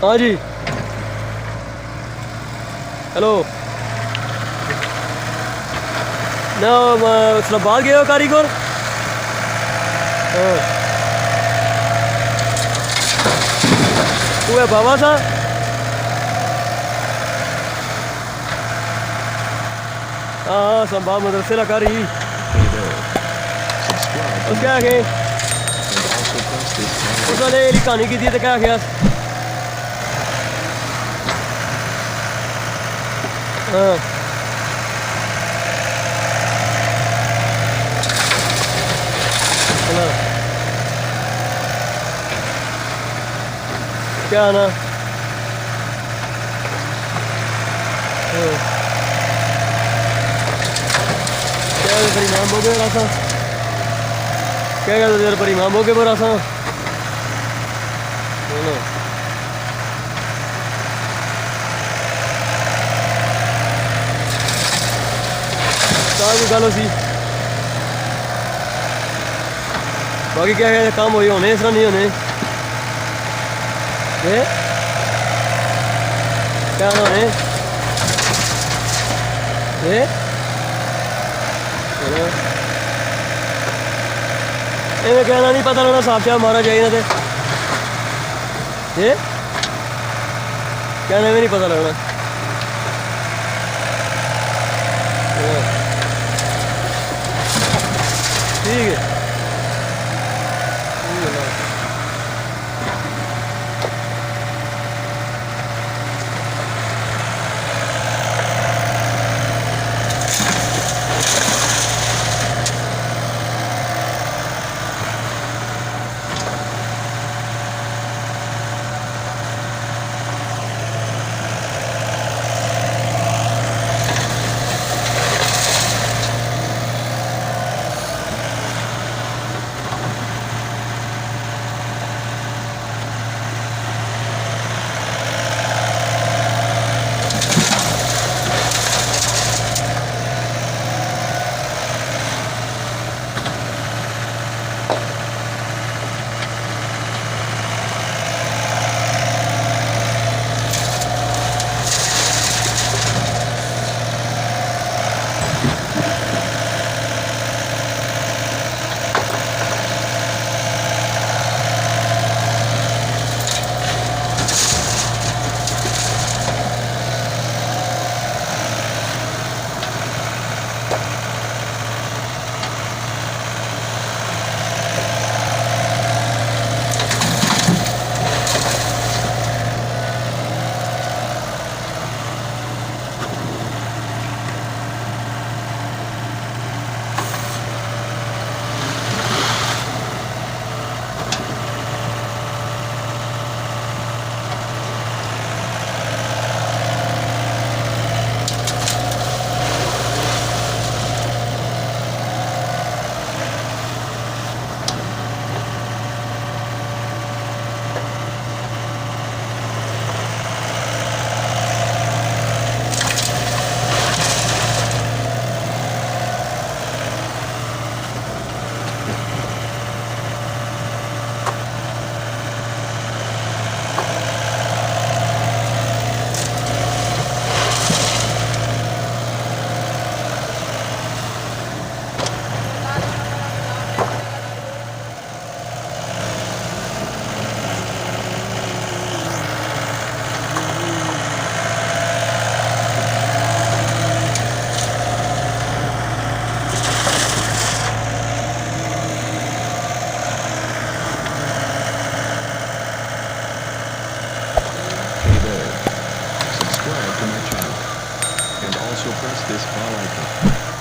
हाँ जी, हेलो। ना इस्लामाबाद गए हो कारीगर? हाँ। तू है बाबा सा? हाँ इस्लामाबाद मदरसे ला कर ही। Hey there. Subscribe to उस my क्या आखे? channel and also press this bell उस icon. वाले एरी कहानी की थी तो क्या आखे? हाँ। चलो। क्या आना? हाँ। क्या तेरे इमाम हो गए रासा? क्या कहते तेरे पर इमाम हो गए रासा? बोलो। की गल सी बाकी क्या है काम हो होने इस तरह नहीं होने क्या ना होने इन्हें कहना नहीं पता लगना साफ साफ मारा चाहिए ना कहना भी नहीं पता लगना ठीक है Hey there. Subscribe to my channel and also press this bell icon.